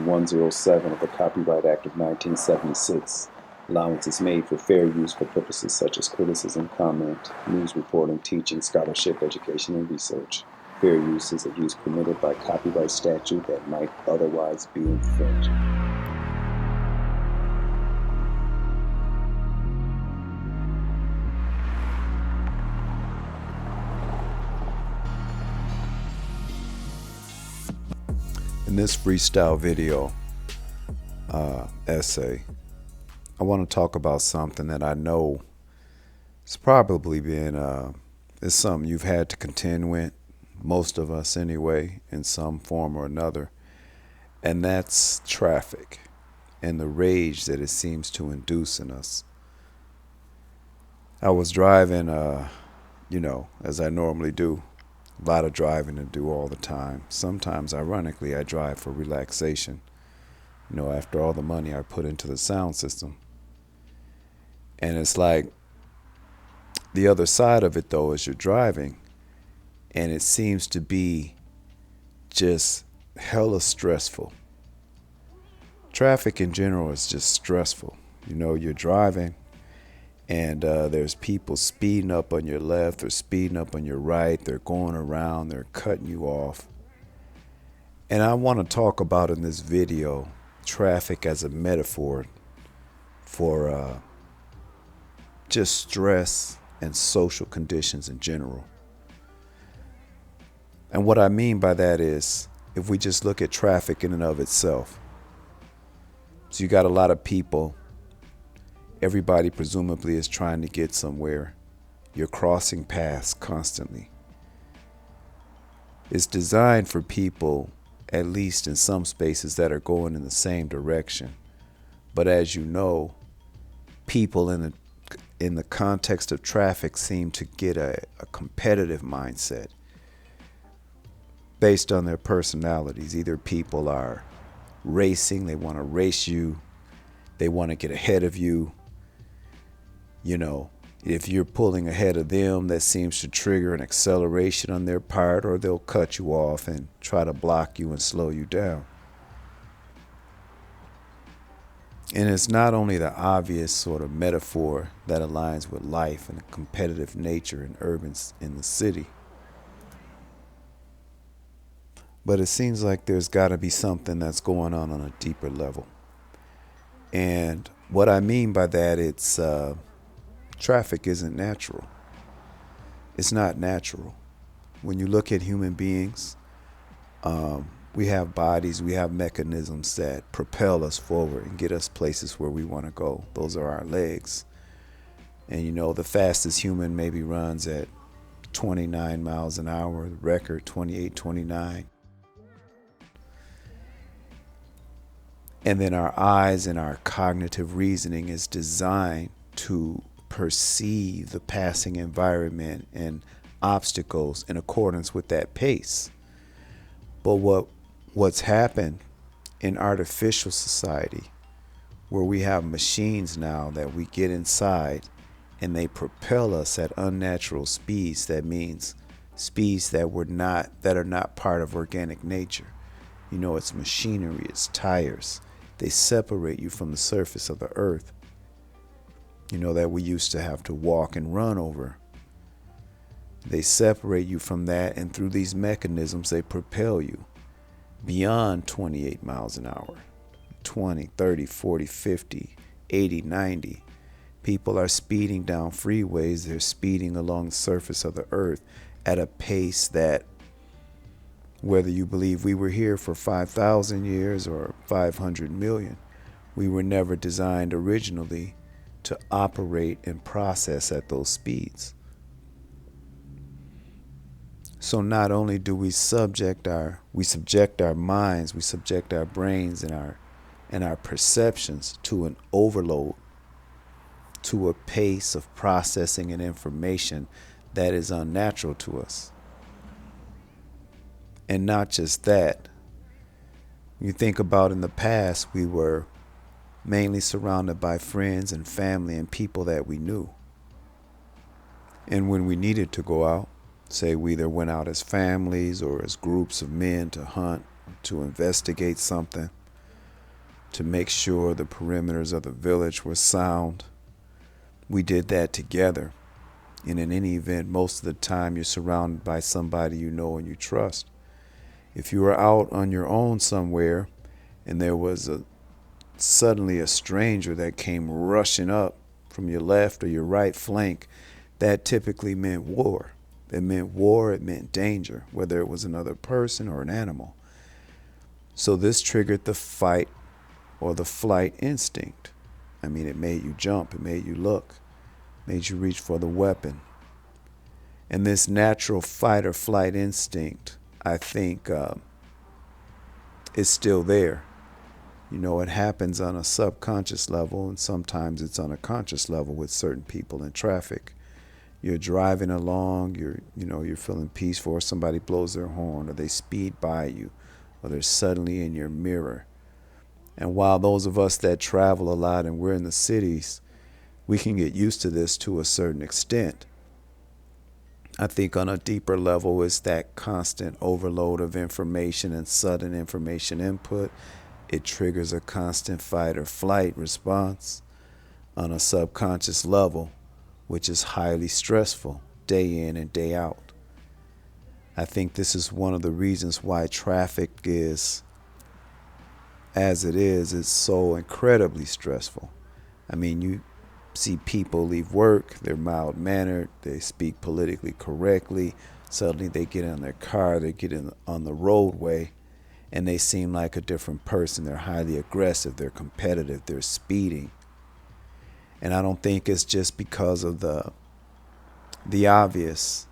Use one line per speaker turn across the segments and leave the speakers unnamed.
107 of the Copyright Act of 1976. Allowance is made for fair use for purposes such as criticism, comment, news reporting, teaching, scholarship, education, and research. Fair use is a use permitted by copyright statute that might otherwise be infringed. In this freestyle video essay, I want to talk about something that I know it's probably been it's something you've had to contend with, most of us anyway, in some form or another, and that's traffic and the rage that it seems to induce in us. I was driving, as I normally do. A lot of driving to do all the time. Sometimes, ironically, I drive for relaxation. After all the money I put into the sound system. And it's like the other side of it, though, is you're driving, and it seems to be just hella stressful. Traffic in general is just stressful. You're driving, and there's people speeding up on your left or speeding up on your right. They're going around. They're cutting you off. And I want to talk about in this video traffic as a metaphor for just stress and social conditions in general. And what I mean by that is, if we just look at traffic in and of itself. So you got a lot of people. Everybody presumably is trying to get somewhere. You're crossing paths constantly. It's designed for people, at least in some spaces, that are going in the same direction. But as you know, people in the context of traffic seem to get a competitive mindset based on their personalities. Either people are racing, they want to race you, they want to get ahead of you. If you're pulling ahead of them, that seems to trigger an acceleration on their part, or they'll cut you off and try to block you and slow you down. And it's not only the obvious sort of metaphor that aligns with life and the competitive nature in the city, but it seems like there's got to be something that's going on a deeper level. And what I mean by that, it's traffic isn't natural. It's not natural. When you look at human beings, we have bodies, we have mechanisms that propel us forward and get us places where we want to go. Those are our legs. And the fastest human maybe runs at 29 miles an hour, the record 28, 29. And then our eyes and our cognitive reasoning is designed to perceive the passing environment and obstacles in accordance with that pace. But what's happened in artificial society, where we have machines now that we get inside and they propel us at unnatural speeds, that means speeds that are not part of organic nature. It's machinery, it's tires. They separate you from the surface of the earth. That we used to have to walk and run over. They separate you from that, and through these mechanisms, they propel you beyond 28 miles an hour, 20, 30, 40, 50, 80, 90. People are speeding down freeways. They're speeding along the surface of the earth at a pace that, whether you believe we were here for 5,000 years or 500 million, we were never designed originally to operate and process at those speeds. So not only do we subject our minds, we subject our brains and our perceptions to an overload, to a pace of processing and information that is unnatural to us. And not just that. You think about in the past, we were mainly surrounded by friends and family and people that we knew. And when we needed to go out, say we either went out as families or as groups of men to hunt, to investigate something, to make sure the perimeters of the village were sound. We did that together. And in any event, most of the time you're surrounded by somebody you know and you trust. If you were out on your own somewhere and there was suddenly a stranger that came rushing up from your left or your right flank, that typically meant war. It meant war, it meant danger, whether it was another person or an animal. So this triggered the fight or the flight instinct. I mean, it made you jump, it made you look, made you reach for the weapon. And this natural fight or flight instinct, I think, is still there. You know, it happens on a subconscious level, and sometimes it's on a conscious level with certain people in traffic. You're driving along, you're feeling peaceful, or somebody blows their horn, or they speed by you, or they're suddenly in your mirror. And while those of us that travel a lot and we're in the cities, we can get used to this to a certain extent. I think on a deeper level, it's that constant overload of information and sudden information input. It triggers a constant fight or flight response on a subconscious level, which is highly stressful day in and day out. I think this is one of the reasons why traffic is, as it is, it's so incredibly stressful. I mean, you see people leave work, they're mild-mannered, they speak politically correctly, suddenly they get in their car, they get on the roadway, and they seem like a different person. They're highly aggressive, they're competitive, they're speeding. And I don't think it's just because of the obvious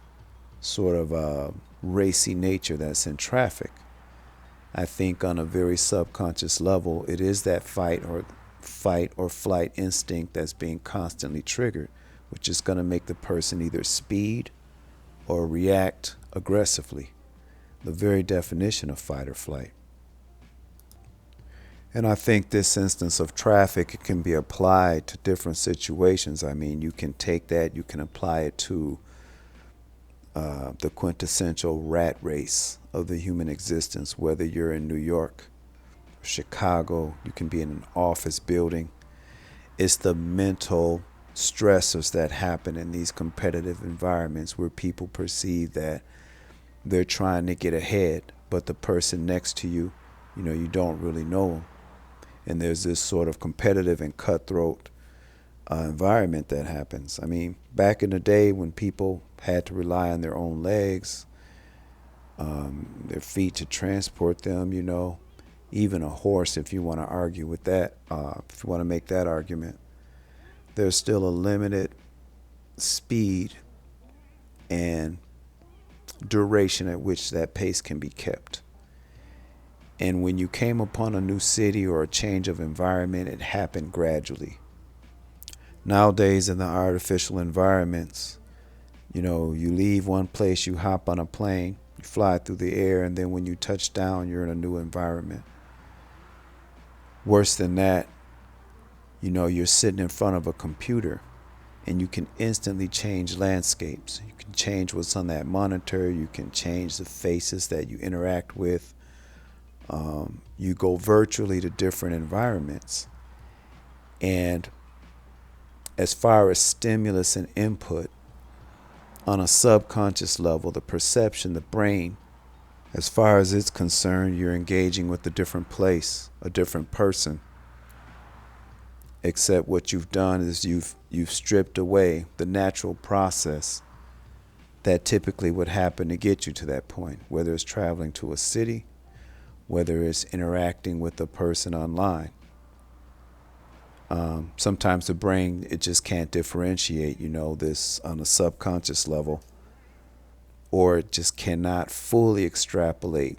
sort of racy nature that's in traffic. I think on a very subconscious level, it is that fight or flight instinct that's being constantly triggered, which is going to make the person either speed or react aggressively. The very definition of fight or flight. And I think this instance of traffic can be applied to different situations. I mean, you can take that, you can apply it to the quintessential rat race of the human existence, whether you're in New York, Chicago, you can be in an office building. It's the mental stressors that happen in these competitive environments where people perceive that they're trying to get ahead, but the person next to you, you don't really know them. And there's this sort of competitive and cutthroat environment that happens. I mean, back in the day when people had to rely on their own legs, their feet to transport them, even a horse, if you want to argue with that, if you want to make that argument, there's still a limited speed and duration at which that pace can be kept. And when you came upon a new city or a change of environment, it happened gradually. Nowadays in the artificial environments, you leave one place, you hop on a plane, you fly through the air, and then when you touch down, you're in a new environment. Worse than that, you're sitting in front of a computer and you can instantly change landscapes. You can change what's on that monitor. You can change the faces that you interact with. You go virtually to different environments. And as far as stimulus and input, on a subconscious level, the perception, the brain, as far as it's concerned, you're engaging with a different place, a different person. Except what you've done is you've stripped away the natural process that typically would happen to get you to that point, whether it's traveling to a city, whether it's interacting with a person online. Sometimes the brain, it just can't differentiate, this on a subconscious level, or it just cannot fully extrapolate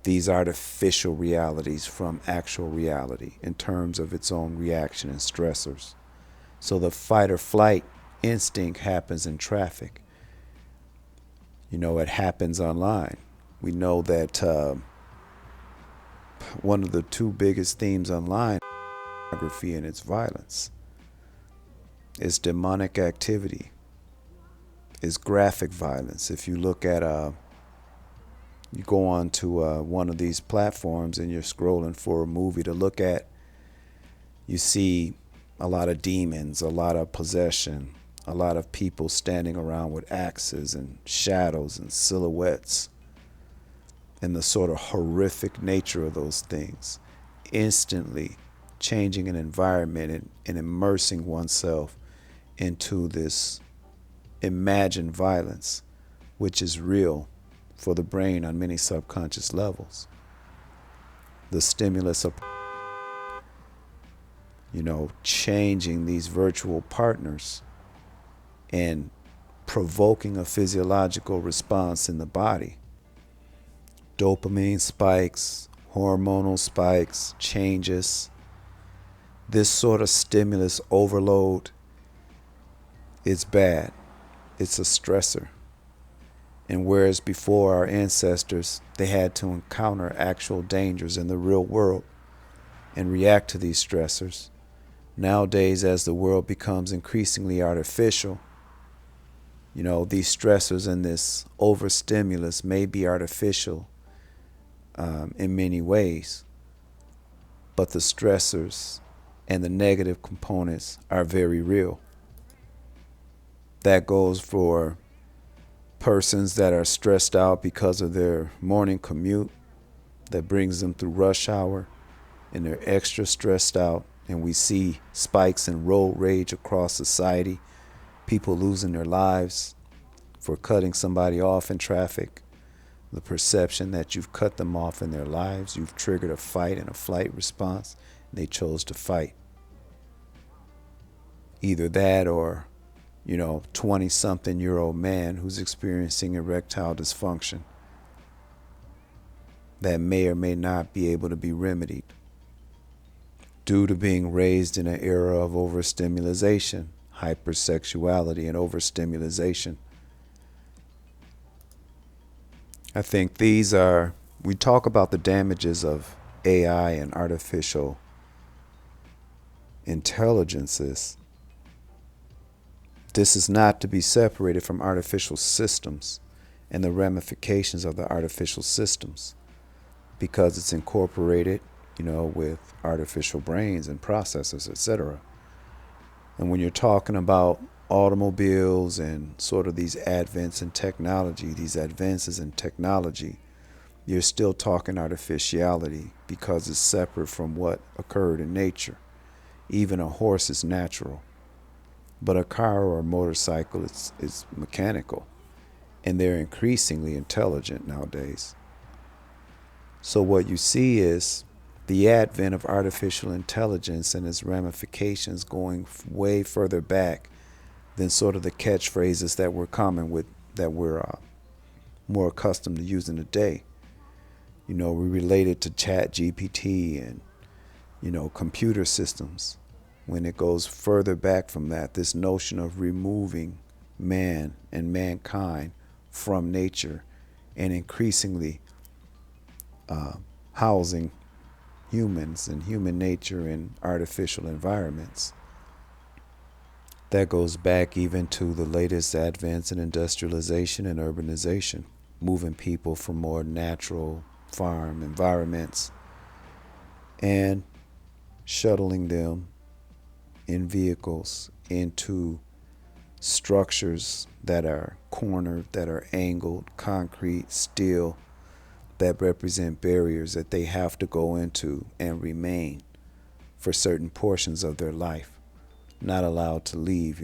these artificial realities from actual reality in terms of its own reaction and stressors. So the fight or flight instinct happens in traffic. It happens online. We know that one of the two biggest themes online is pornography and its violence. It's demonic activity. It's graphic violence. If you look at You go on to one of these platforms and you're scrolling for a movie to look at. You see a lot of demons, a lot of possession, a lot of people standing around with axes and shadows and silhouettes, and the sort of horrific nature of those things, instantly changing an environment and immersing oneself into this imagined violence, which is real for the brain on many subconscious levels. The stimulus of, changing these virtual partners and provoking a physiological response in the body. Dopamine spikes, hormonal spikes, changes. This sort of stimulus overload is bad. It's a stressor. And whereas before our ancestors, they had to encounter actual dangers in the real world and react to these stressors, nowadays, as the world becomes increasingly artificial, these stressors and this overstimulus may be artificial in many ways, but the stressors and the negative components are very real. That goes for persons that are stressed out because of their morning commute that brings them through rush hour, and they're extra stressed out, and we see spikes in road rage across society, people losing their lives for cutting somebody off in traffic. The perception that you've cut them off in their lives, you've triggered a fight and a flight response, and they chose to fight. Either that or 20-something-year-old man who's experiencing erectile dysfunction that may or may not be able to be remedied due to being raised in an era of overstimulation, hypersexuality, and overstimulation. I think we talk about the damages of AI and artificial intelligences. This is not to be separated from artificial systems and the ramifications of the artificial systems, because it's incorporated, with artificial brains and processors, etc. And when you're talking about automobiles and sort of these advances in technology, you're still talking artificiality because it's separate from what occurred in nature. Even a horse is natural, but a car or a motorcycle is mechanical, and they're increasingly intelligent nowadays. So what you see is the advent of artificial intelligence and its ramifications going way further back than sort of the catchphrases that we're more accustomed to using today. We relate it to Chat GPT and, computer systems. When it goes further back from that, this notion of removing man and mankind from nature and increasingly housing humans and human nature in artificial environments. That goes back even to the latest advance in industrialization and urbanization, moving people from more natural farm environments and shuttling them in vehicles into structures that are cornered, that are angled, concrete, steel, that represent barriers that they have to go into and remain for certain portions of their life, not allowed to leave,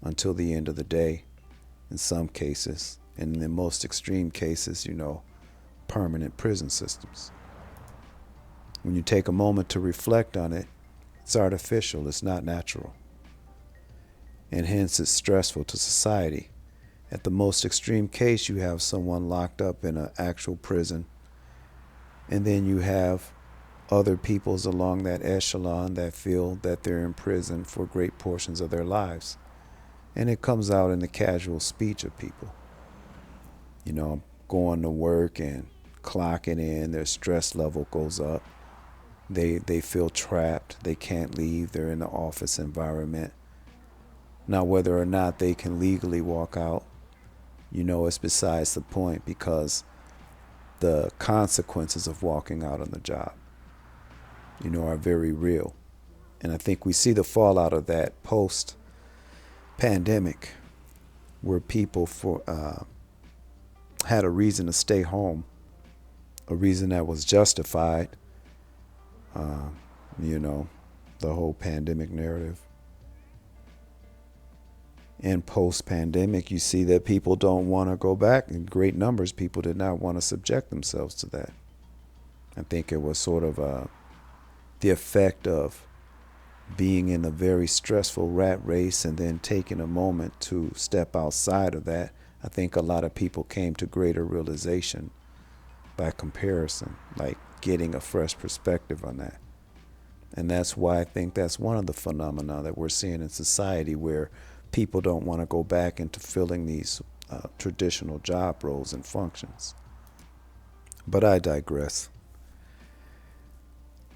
until the end of the day in some cases, and in the most extreme cases, permanent prison systems. When you take a moment to reflect on it, it's artificial, it's not natural. And hence it's stressful to society. At the most extreme case, you have someone locked up in an actual prison, and then you have other peoples along that echelon that feel that they're in prison for great portions of their lives. And it comes out in the casual speech of people. Going to work and clocking in, their stress level goes up. They feel trapped. They can't leave. They're in the office environment. Now, whether or not they can legally walk out, it's besides the point, because the consequences of walking out on the job, are very real. And I think we see the fallout of that post-pandemic, where people had a reason to stay home, a reason that was justified, the whole pandemic narrative. And post-pandemic, you see that people don't want to go back. In great numbers, people did not want to subject themselves to that. I think it was sort of the effect of being in a very stressful rat race and then taking a moment to step outside of that. I think a lot of people came to greater realization by comparison, like getting a fresh perspective on that. And that's why I think that's one of the phenomena that we're seeing in society, where people don't want to go back into filling these traditional job roles and functions. But I digress.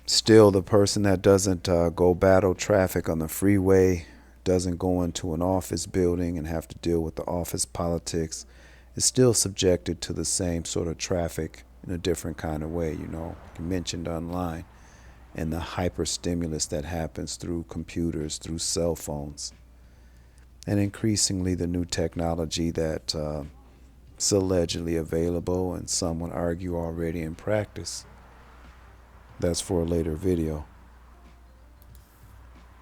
Still, the person that doesn't go battle traffic on the freeway, doesn't go into an office building and have to deal with the office politics, is still subjected to the same sort of traffic in a different kind of way, you mentioned online, and the hyper stimulus that happens through computers, through cell phones, and increasingly the new technology that's allegedly available, and some would argue already in practice. That's for a later video.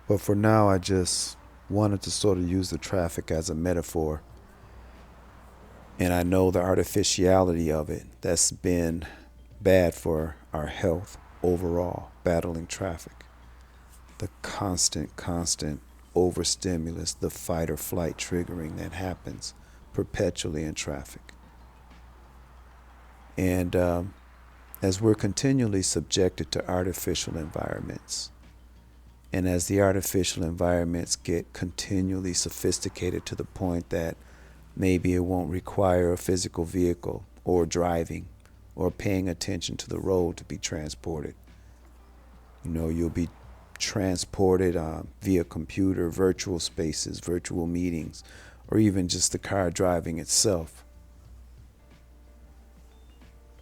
But for now, I just wanted to sort of use the traffic as a metaphor. And I know the artificiality of it, that's been bad for our health overall, battling traffic. The constant overstimulus, the fight or flight triggering that happens perpetually in traffic. And as we're continually subjected to artificial environments, and as the artificial environments get continually sophisticated to the point that maybe it won't require a physical vehicle or driving or paying attention to the road to be transported. You'll be transported via computer, virtual spaces, virtual meetings, or even just the car driving itself.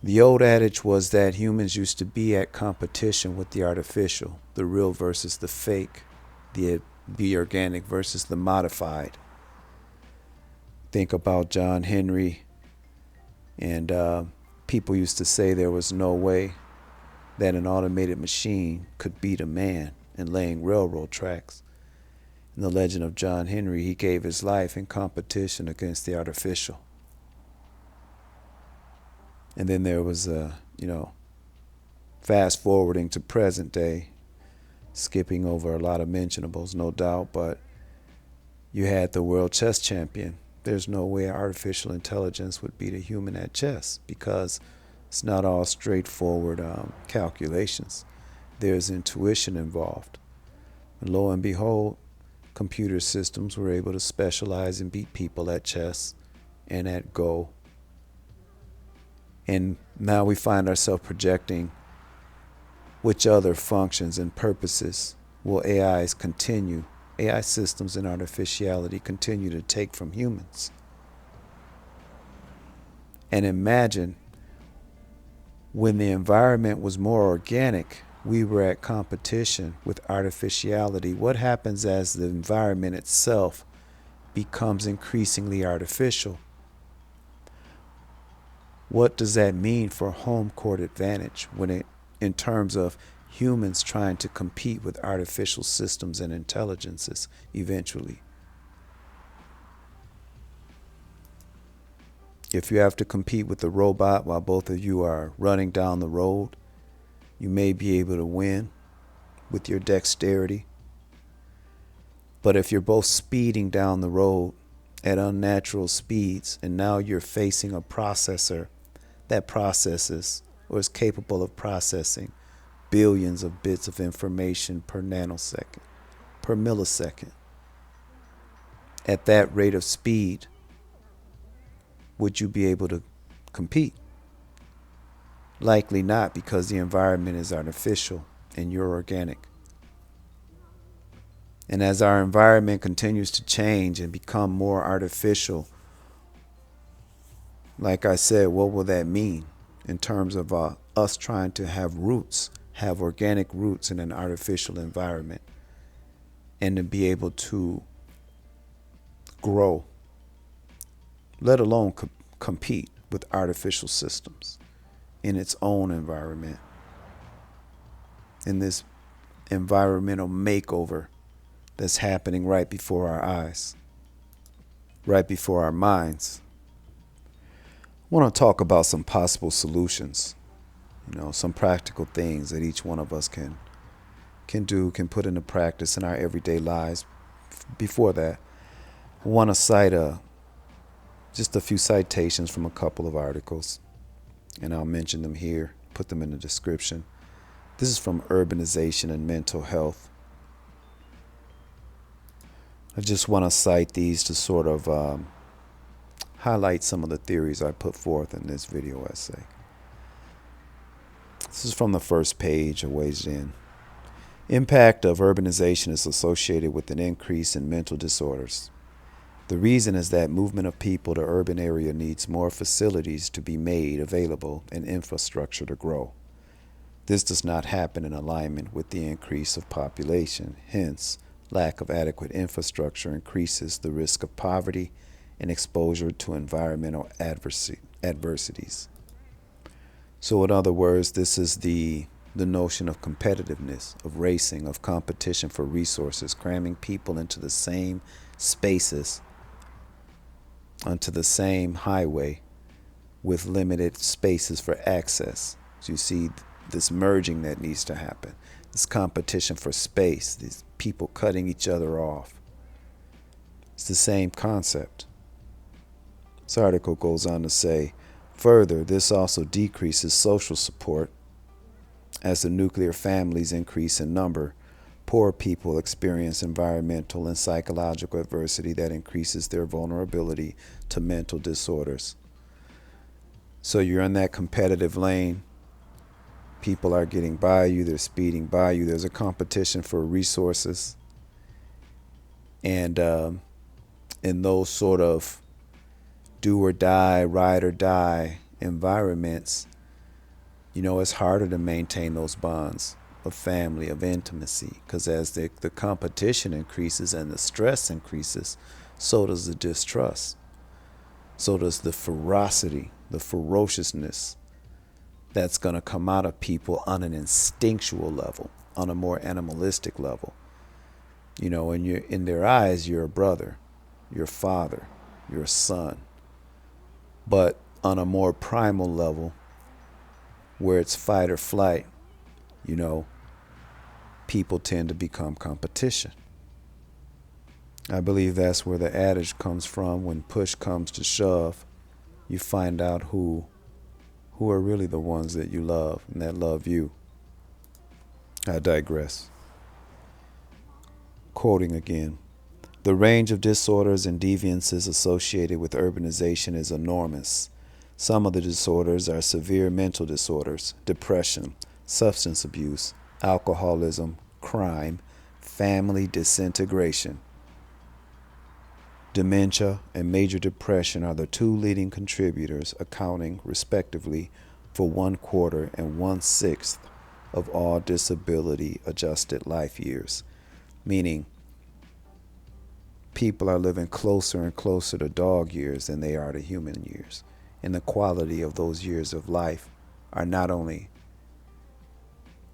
The old adage was that humans used to be at competition with the artificial, the real versus the fake, the organic versus the modified. Think about John Henry, and people used to say there was no way that an automated machine could beat a man in laying railroad tracks. In the legend of John Henry, he gave his life in competition against the artificial. And then there was fast forwarding to present day, skipping over a lot of mentionables, no doubt, but you had the world chess champion. There's no way artificial intelligence would beat a human at chess, because it's not all straightforward calculations. There's intuition involved. And lo and behold, computer systems were able to specialize and beat people at chess and at Go. And now we find ourselves projecting which other functions and purposes will AI systems and artificiality continue to take from humans. And imagine when the environment was more organic, we were at competition with artificiality. What happens as the environment itself becomes increasingly artificial? What does that mean for home court advantage in terms of humans trying to compete with artificial systems and intelligences eventually? If you have to compete with the robot while both of you are running down the road, you may be able to win with your dexterity. But if you're both speeding down the road at unnatural speeds, and now you're facing a processor that processes or is capable of processing billions of bits of information per nanosecond, per millisecond, at that rate of speed, would you be able to compete? Likely not, because the environment is artificial and you're organic. And as our environment continues to change and become more artificial, like I said, what will that mean in terms of us trying to have roots, have organic roots in an artificial environment, and to be able to grow, let alone compete with artificial systems in its own environment, in this environmental makeover that's happening right before our eyes, right before our minds. I want to talk about some possible solutions, some practical things that each one of us can do, can put into practice in our everyday lives. Before that, I want to cite just a few citations from a couple of articles, and I'll mention them here, put them in the description. This is from Urbanization and Mental Health. I just want to cite these to sort of highlight some of the theories I put forth in this video essay. This is from the first page of Ways In. Impact of urbanization is associated with an increase in mental disorders. The reason is that movement of people to urban area needs more facilities to be made available and infrastructure to grow. This does not happen in alignment with the increase of population. Hence, lack of adequate infrastructure increases the risk of poverty and exposure to environmental adversities. So in other words, this is the notion of competitiveness, of racing, of competition for resources, cramming people into the same spaces, onto the same highway with limited spaces for access. So you see this merging that needs to happen, this competition for space, these people cutting each other off. It's the same concept. This article goes on to say, further, this also decreases social support. As the nuclear families increase in number, poor people experience environmental and psychological adversity that increases their vulnerability to mental disorders. So you're in that competitive lane. People are getting by you, they're speeding by you. There's a competition for resources. And in those sort of do or die, ride or die environments, it's harder to maintain those bonds of family, of intimacy, because as the competition increases and the stress increases, so does the distrust. So does the ferocity, the ferociousness that's going to come out of people on an instinctual level, on a more animalistic level. And you're in their eyes, you're a brother, you're a father, you're a son. But on a more primal level, where it's fight or flight, people tend to become competition. I believe that's where the adage comes from. When push comes to shove, you find out who are really the ones that you love and that love you. I digress. Quoting again, the range of disorders and deviances associated with urbanization is enormous. Some of the disorders are severe mental disorders, depression, substance abuse, alcoholism, crime, family disintegration. Dementia and major depression are the two leading contributors, accounting, respectively, for 1/4 and 1/6 of all disability-adjusted life years, meaning people are living closer and closer to dog years than they are to human years. And the quality of those years of life are not only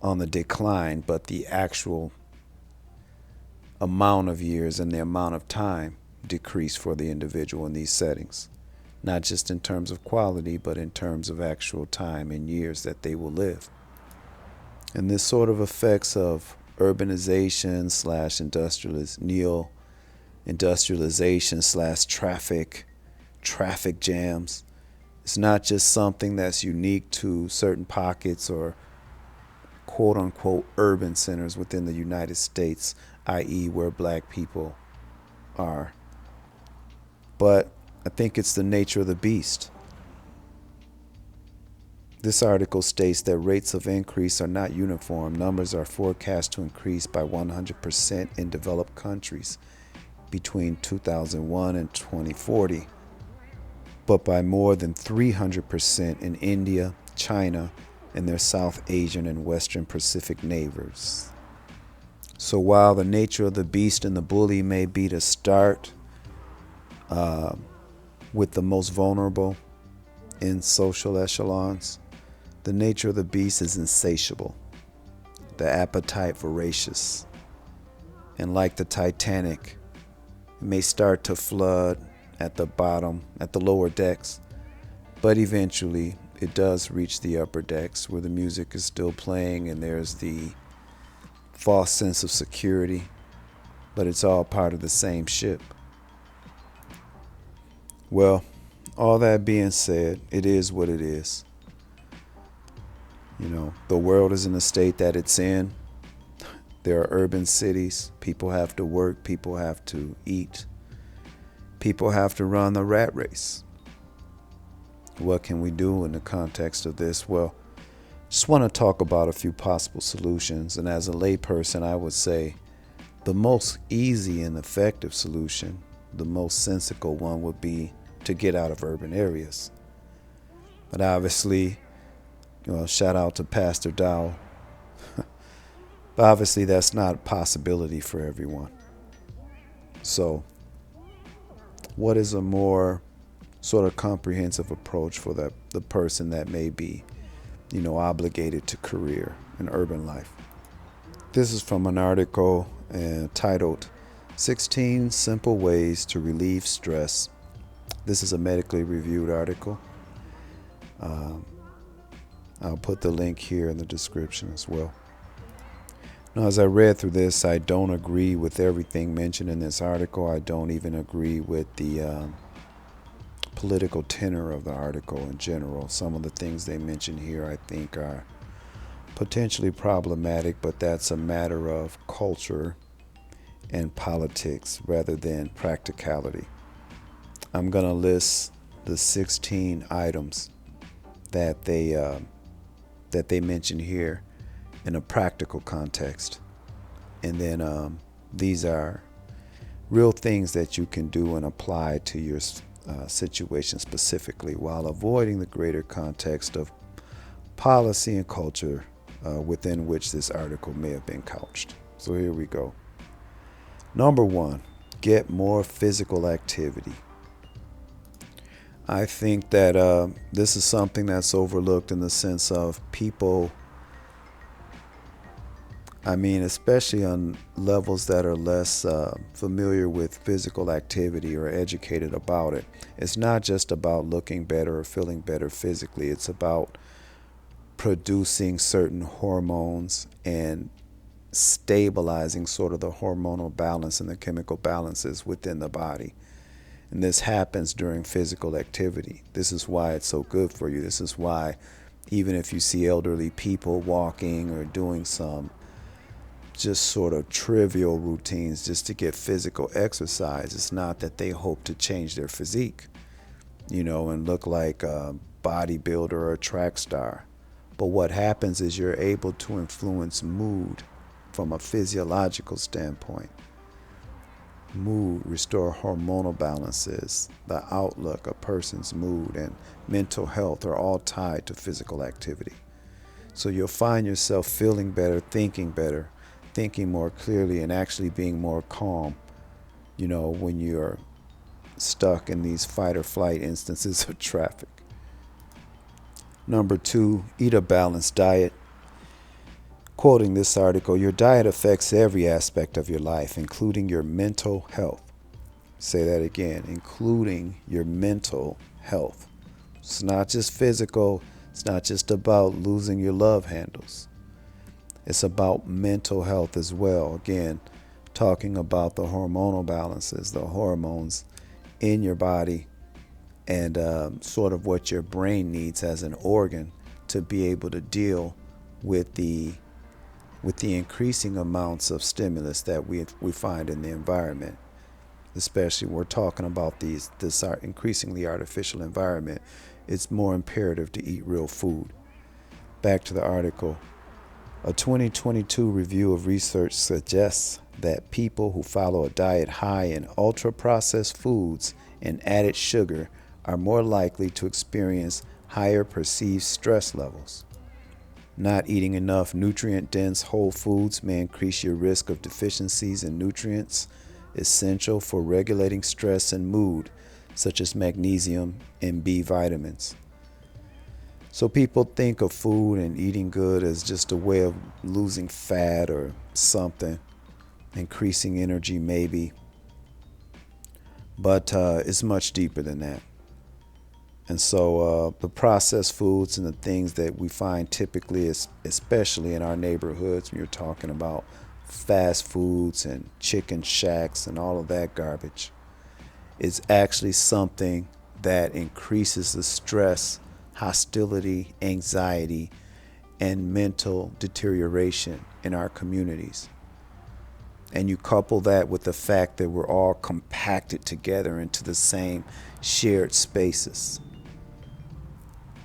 on the decline, but the actual amount of years and the amount of time decrease for the individual in these settings. Not just in terms of quality, but in terms of actual time and years that they will live. And this sort of effects of urbanization / neo-industrialization / traffic jams. It's not just something that's unique to certain pockets or quote unquote urban centers within the United States, i.e. where black people are. But I think it's the nature of the beast. This article states that rates of increase are not uniform. Numbers are forecast to increase by 100% in developed countries between 2001 and 2040, but by more than 300% in India, China, and their South Asian and Western Pacific neighbors. So while the nature of the beast and the bully may be to start with the most vulnerable in social echelons, the nature of the beast is insatiable, the appetite voracious, and like the Titanic, it may start to flood at the bottom, at the lower decks, but eventually it does reach the upper decks where the music is still playing and there's the false sense of security, but it's all part of the same ship. Well, all that being said, it is what it is. You know, the world is in the state that it's in. There are urban cities. People have to work. People have to eat. People have to run the rat race. What can we do in the context of this? Well, just want to talk about a few possible solutions. And as a layperson, I would say the most easy and effective solution, the most sensical one, would be to get out of urban areas. But obviously, shout out to Pastor Dow. But obviously that's not a possibility for everyone. So what is a more sort of comprehensive approach for the person that may be, obligated to career in urban life? This is from an article titled 16 Simple Ways to Relieve Stress. This is a medically reviewed article. I'll put the link here in the description as well. Now, as I read through this, I don't agree with everything mentioned in this article. I don't even agree with the political tenor of the article in general. Some of the things they mention here I think are potentially problematic, but that's a matter of culture and politics rather than practicality. I'm going to list the 16 items that they mention here in a practical context. And then these are real things that you can do and apply to your situation specifically while avoiding the greater context of policy and culture within which this article may have been couched. So here we go. Number 1, get more physical activity. I think that this is something that's overlooked in the sense of people, especially on levels that are less familiar with physical activity or educated about it. It's not just about looking better or feeling better physically. It's about producing certain hormones and stabilizing sort of the hormonal balance and the chemical balances within the body. And this happens during physical activity. This is why it's so good for you. This is why even if you see elderly people walking or doing some just sort of trivial routines just to get physical exercise, it's not that they hope to change their physique, and look like a bodybuilder or a track star. But what happens is you're able to influence mood from a physiological standpoint. Mood, restore hormonal balances, the outlook, a person's mood, and mental health are all tied to physical activity. So you'll find yourself feeling better, thinking more clearly, and actually being more calm, when you're stuck in these fight or flight instances of traffic. Number 2, eat a balanced diet. Quoting this article, your diet affects every aspect of your life, including your mental health. Say that again, including your mental health. It's not just physical. It's not just about losing your love handles. It's about mental health as well. Again, talking about the hormonal balances, the hormones in your body, and sort of what your brain needs as an organ to be able to deal with the increasing amounts of stimulus that we find in the environment. Especially we're talking about this increasingly artificial environment. It's more imperative to eat real food. Back to the article. A 2022 review of research suggests that people who follow a diet high in ultra-processed foods and added sugar are more likely to experience higher perceived stress levels. Not eating enough nutrient-dense whole foods may increase your risk of deficiencies in nutrients essential for regulating stress and mood, such as magnesium and B vitamins. So people think of food and eating good as just a way of losing fat or something, increasing energy maybe, but it's much deeper than that. And so the processed foods and the things that we find typically, especially in our neighborhoods, when you're talking about fast foods and chicken shacks and all of that garbage, is actually something that increases the stress, hostility, anxiety, and mental deterioration in our communities. And you couple that with the fact that we're all compacted together into the same shared spaces.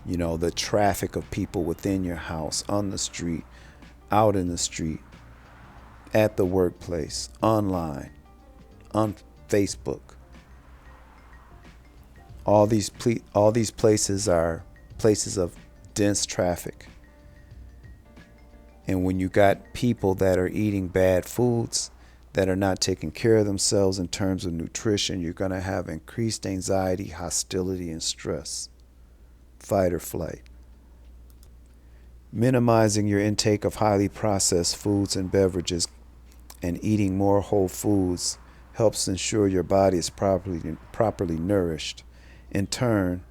You know, the traffic of people within your house, on the street, out in the street, at the workplace, online, on Facebook. All these places are places of dense traffic. And when you got people that are eating bad foods, that are not taking care of themselves in terms of nutrition, you're going to have increased anxiety, hostility, and stress. Fight or flight. Minimizing your intake of highly processed foods and beverages and eating more whole foods helps ensure your body is properly nourished. In turn,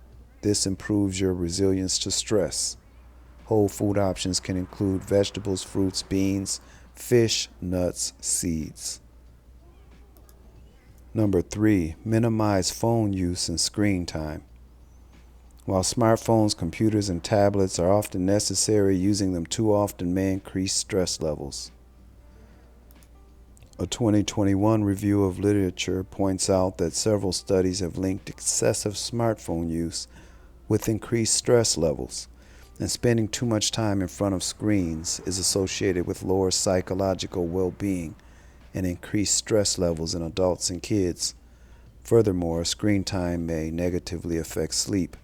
this improves your resilience to stress. Whole food options can include vegetables, fruits, beans, fish, nuts, seeds. Number 3, minimize phone use and screen time. While smartphones, computers, and tablets are often necessary, using them too often may increase stress levels. A 2021 review of literature points out that several studies have linked excessive smartphone use with increased stress levels, and spending too much time in front of screens is associated with lower psychological well-being and increased stress levels in adults and kids. Furthermore, screen time may negatively affect sleep,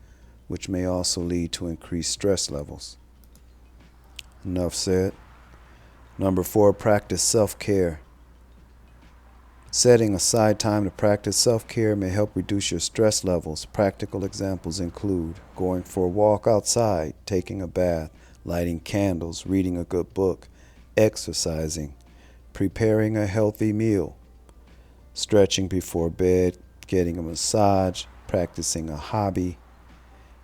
which may also lead to increased stress levels. Enough said. Number 4, practice self-care. Setting aside time to practice self-care may help reduce your stress levels. Practical examples include going for a walk outside, taking a bath, lighting candles, reading a good book, exercising, preparing a healthy meal, stretching before bed, getting a massage, practicing a hobby,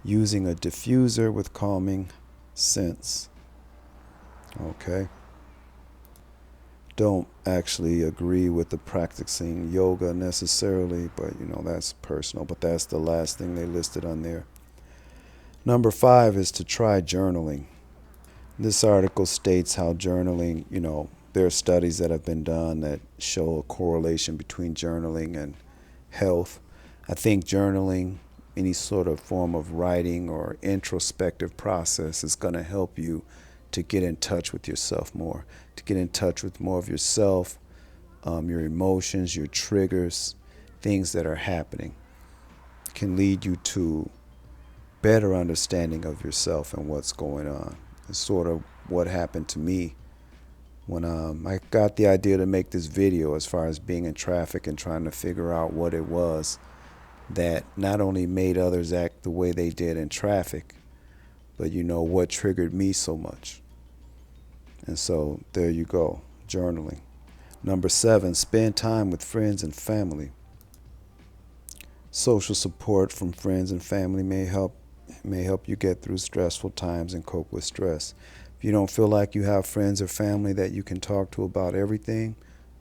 using a diffuser with calming scents. Okay. Don't actually agree with the practicing yoga necessarily, but that's personal. But that's the last thing they listed on there. Number 5 is to try journaling. This article states how journaling, there are studies that have been done that show a correlation between journaling and health. I think journaling, any sort of form of writing or introspective process, is going to help you to get in touch with yourself more, to get in touch with more of yourself, your emotions, your triggers, things that are happening. Can lead you to better understanding of yourself and what's going on. It's sort of what happened to me when I got the idea to make this video, as far as being in traffic and trying to figure out what it was that not only made others act the way they did in traffic, but what triggered me so much. And so there you go, journaling. Number 7, spend time with friends and family. Social support from friends and family may help you get through stressful times and cope with stress. If you don't feel like you have friends or family that you can talk to about everything,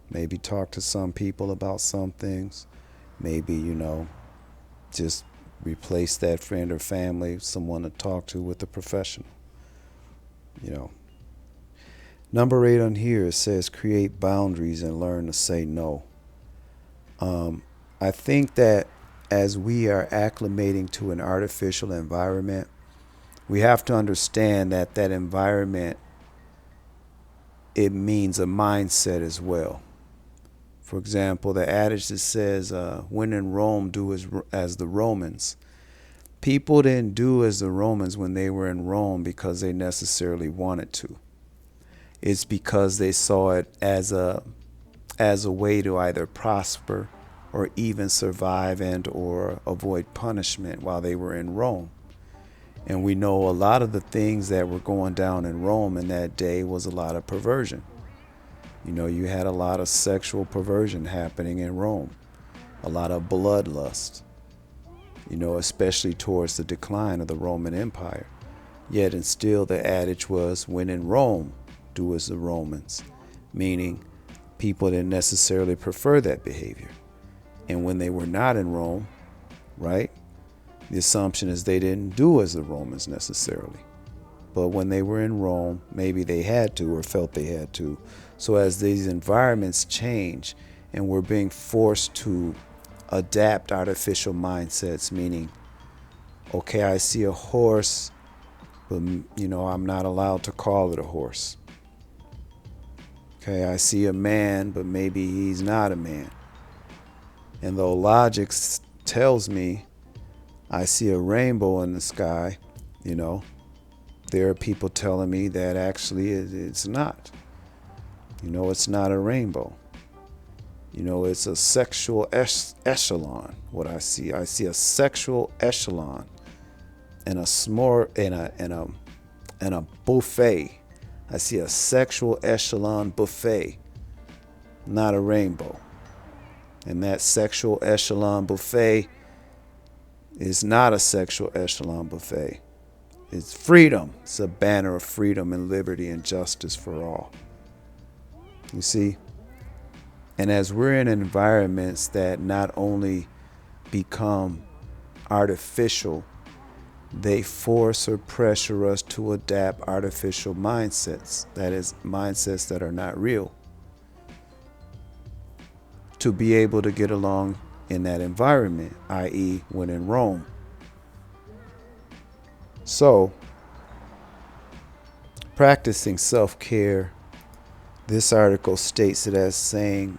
maybe talk to some people about some things. Maybe, just replace that friend or family, someone to talk to, with a professional. Number 8 on here, it says create boundaries and learn to say no. I think that as we are acclimating to an artificial environment, we have to understand that environment, it means a mindset as well. For example, the adage that says, when in Rome, do as the Romans. People didn't do as the Romans when they were in Rome because they necessarily wanted to. It's because they saw it as a way to either prosper or even survive and or avoid punishment while they were in Rome. And we know a lot of the things that were going down in Rome in that day was a lot of perversion. You know, you had a lot of sexual perversion happening in Rome, a lot of bloodlust, you know, especially towards the decline of the Roman Empire. Yet and still the adage was, when in Rome, do as the Romans, meaning people didn't necessarily prefer that behavior. And when they were not in Rome, right, the assumption is they didn't do as the Romans necessarily. But when they were in Rome, maybe they had to or felt they had to. So as these environments change and we're being forced to adapt artificial mindsets, meaning, okay, I see a horse, but, you know, I'm not allowed to call it a horse. Okay, I see a man, but maybe he's not a man. And though logic tells me I see a rainbow in the sky, you know, there are people telling me that actually it's not. You know, it's not a rainbow. You know, it's a sexual echelon. What I see a sexual echelon and a buffet. I see a sexual echelon buffet, not a rainbow. And that sexual echelon buffet is not a sexual echelon buffet. It's freedom. It's a banner of freedom and liberty and justice for all. You see? And as we're in environments that not only become artificial, they force or pressure us to adapt artificial mindsets. That is, mindsets that are not real, to be able to get along in that environment, i.e., when in Rome. So, practicing self-care, this article states it as saying,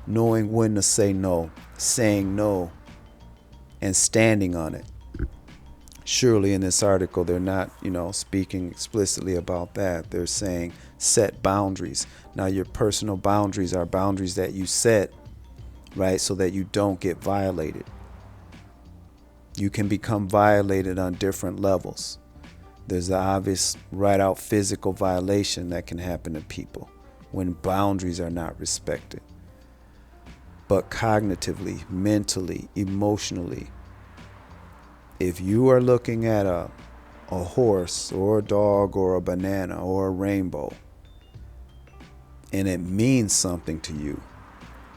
knowing when to say no, saying no, and standing on it. Surely in this article, they're not, speaking explicitly about that. They're saying set boundaries. Now, your personal boundaries are boundaries that you set, right, so that you don't get violated. You can become violated on different levels. There's the obvious right out physical violation that can happen to people when boundaries are not respected. But cognitively, mentally, emotionally, if you are looking at a horse or a dog or a banana or a rainbow, and it means something to you,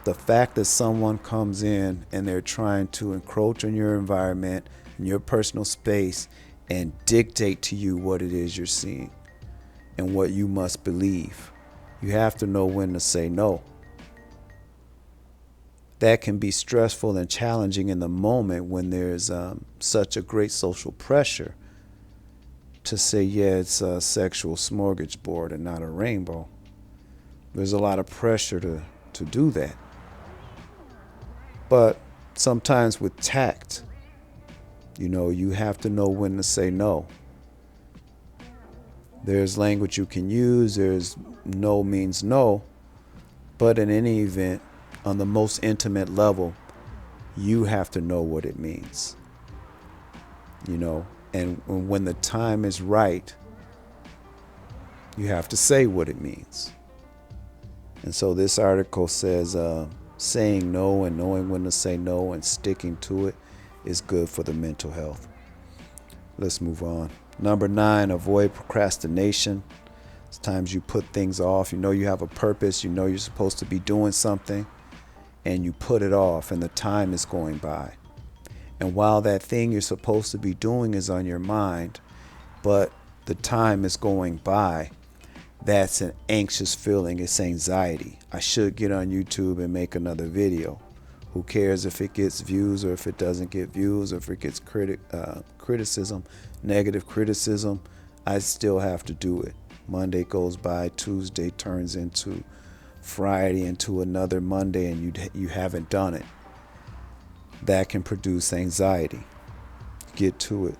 the fact that someone comes in and they're trying to encroach on your environment, in your personal space, and dictate to you what it is you're seeing and what you must believe, you have to know when to say no. That can be stressful and challenging in the moment when there's such a great social pressure to say, yeah, it's a sexual smorgasbord and not a rainbow. There's a lot of pressure to do that. But sometimes with tact, you have to know when to say no. There's language you can use. There's no means no. But in any event, on the most intimate level, you have to know what it means. And when the time is right, you have to say what it means. And so this article says saying no and knowing when to say no and sticking to it is good for the mental health. Let's move on. Number 9, avoid procrastination. Sometimes you put things off. You have a purpose. You're supposed to be doing something, and you put it off, and the time is going by. And while that thing you're supposed to be doing is on your mind, but the time is going by, that's an anxious feeling. It's anxiety. I should get on YouTube and make another video. Who cares if it gets views or if it doesn't get views or if it gets criticism, negative criticism? I still have to do it. Monday goes by, Tuesday turns into Friday, into another Monday, and you haven't done it. That can produce anxiety. get to it.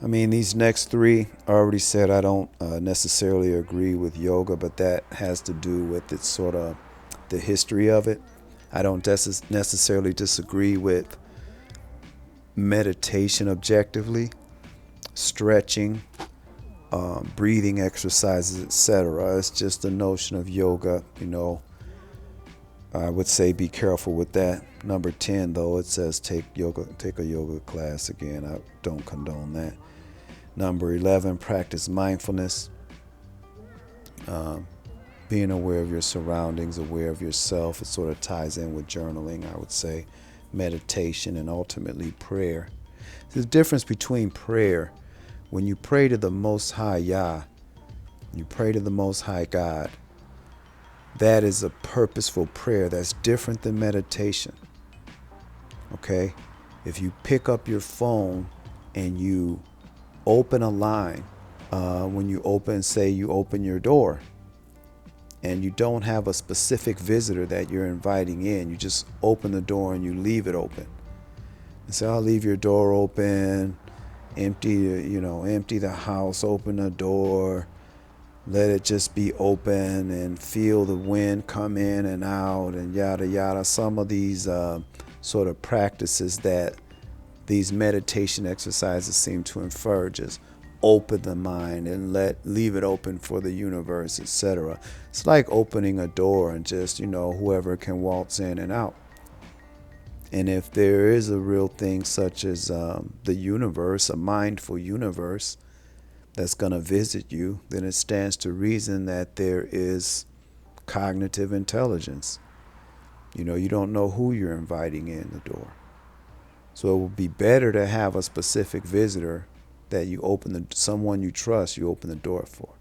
I mean, these next three, I already said I don't necessarily agree with yoga, but that has to do with its sort of the history of it. I don't necessarily disagree with meditation objectively, stretching, breathing exercises, etc. It's just the notion of yoga, I would say be careful with that. Number 10, though, it says take a yoga class. Again, I don't condone that. Number 11, practice mindfulness. Being aware of your surroundings, aware of yourself. It sort of ties in with journaling, I would say, meditation, and ultimately prayer. There's a difference between prayer. When you pray to the Most High Yah, you pray to the Most High God, that is a purposeful prayer. That's different than meditation. Okay? If you pick up your phone and you open a line, when you open your door, and you don't have a specific visitor that you're inviting in, you just open the door and you leave it open. And say, I'll leave your door open, empty the house, open the door, let it just be open and feel the wind come in and out and yada yada. Some of these sort of practices that these meditation exercises seem to infer, just open the mind and leave it open for the universe, etc. It's like opening a door and just, whoever can waltz in and out. And if there is a real thing such as the universe, a mindful universe that's going to visit you, then it stands to reason that there is cognitive intelligence. You don't know who you're inviting in the door. So it would be better to have a specific visitor that someone you trust, you open the door for.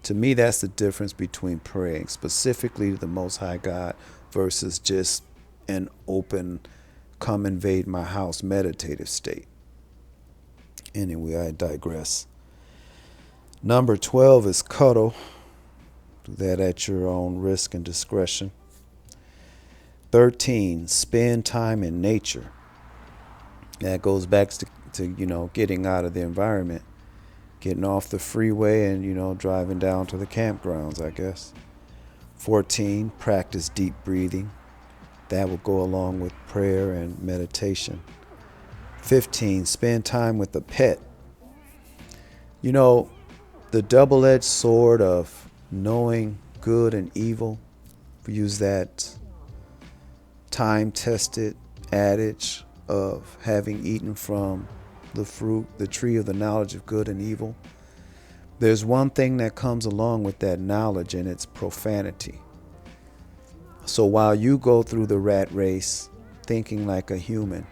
To me, that's the difference between praying specifically to the Most High God versus just an open, come invade my house meditative state. Anyway, I digress. Number 12 is cuddle. Do that at your own risk and discretion. 13, spend time in nature. That goes back to getting out of the environment, getting off the freeway and, driving down to the campgrounds, I guess. 14, practice deep breathing. That will go along with prayer and meditation. 15, spend time with a pet. The double-edged sword of knowing good and evil. We use that time-tested adage of having eaten from the tree of the knowledge of good and evil. There's one thing that comes along with that knowledge, and it's profanity. So while you go through the rat race thinking like a human,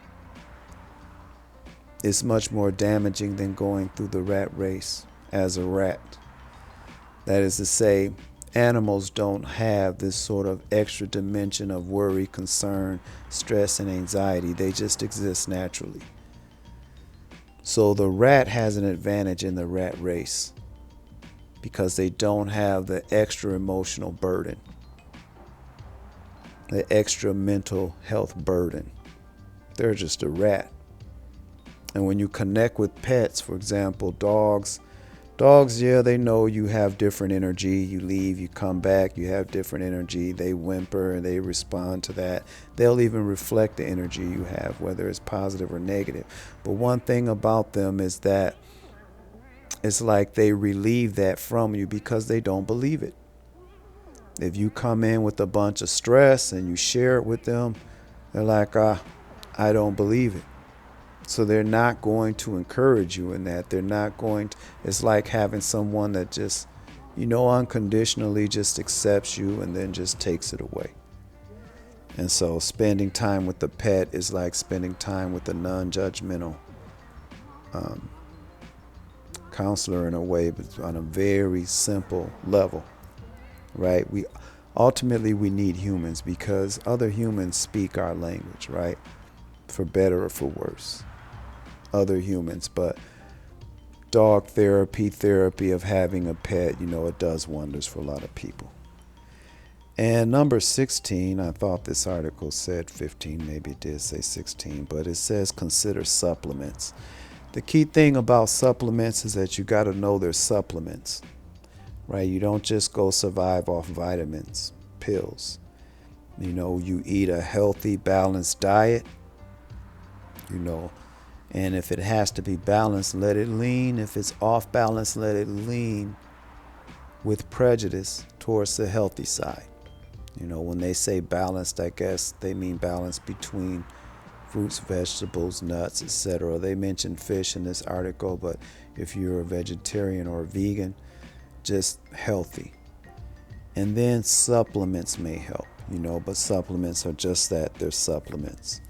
it's much more damaging than going through the rat race as a rat. That is to say, animals don't have this sort of extra dimension of worry, concern, stress, and anxiety. They just exist naturally. So the rat has an advantage in the rat race because they don't have the extra emotional burden, the extra mental health burden. They're just a rat. And when you connect with pets, for example, dogs, they know you have different energy. You leave, you come back, you have different energy. They whimper and they respond to that. They'll even reflect the energy you have, whether it's positive or negative. But one thing about them is that it's like they relieve that from you because they don't believe it. If you come in with a bunch of stress and you share it with them, they're like, I don't believe it. So they're not going to encourage you in that. They're not going to, it's like having someone that just, unconditionally just accepts you and then just takes it away. And so spending time with the pet is like spending time with a non-judgmental counselor in a way, but on a very simple level, right? We need humans because other humans speak our language, right? For better or for worse. Other humans, but dog therapy of having a pet, it does wonders for a lot of people. And number 16, I thought this article said 15, maybe it did say 16, but it says consider supplements. The key thing about supplements is that you got to know they're supplements, right? You don't just go survive off vitamins, pills. You eat a healthy, balanced diet, and if it has to be balanced, let it lean. If it's off balance, let it lean with prejudice towards the healthy side. When they say balanced, I guess they mean balance between fruits, vegetables, nuts, etc. They mention fish in this article, but if you're a vegetarian or a vegan, just healthy. And then supplements may help, but supplements are just that, they're supplements.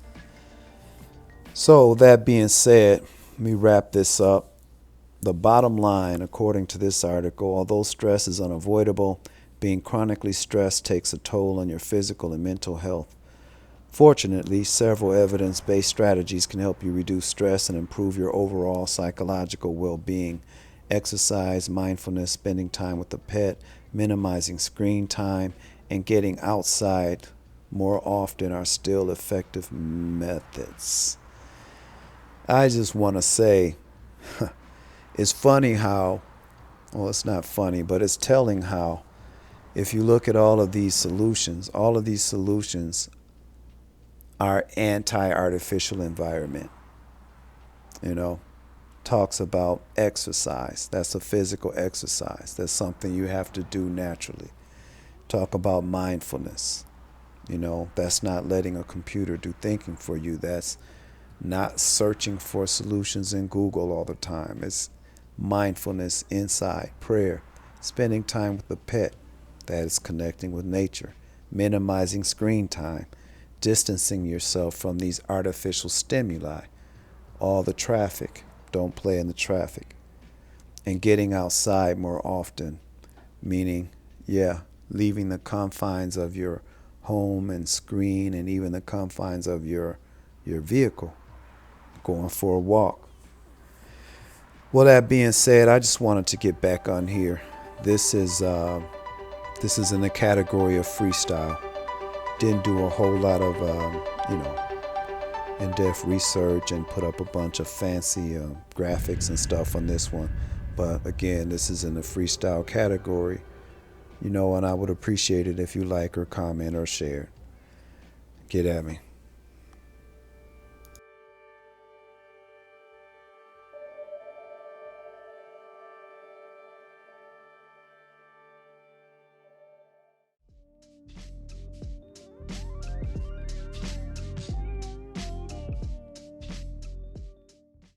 So that being said, let me wrap this up. The bottom line, according to this article, although stress is unavoidable, being chronically stressed takes a toll on your physical and mental health. Fortunately, several evidence-based strategies can help you reduce stress and improve your overall psychological well-being. Exercise, mindfulness, spending time with a pet, minimizing screen time, and getting outside more often are still effective methods. I just want to say, it's funny how, well, it's not funny, but it's telling how if you look at all of these solutions are anti-artificial environment. Talks about exercise. That's a physical exercise. That's something you have to do naturally. Talk about mindfulness. That's not letting a computer do thinking for you. That's not searching for solutions in Google all the time. It's mindfulness inside, prayer, spending time with a pet, that is connecting with nature, minimizing screen time, distancing yourself from these artificial stimuli, all the traffic, don't play in the traffic, and getting outside more often, meaning, leaving the confines of your home and screen and even the confines of your vehicle, going for a walk. Well, that being said, I just wanted to get back on here. This is in the category of freestyle. Didn't do a whole lot of, in-depth research and put up a bunch of fancy graphics and stuff on this one. But again, this is in the freestyle category, and I would appreciate it if you like or comment or share. Get at me.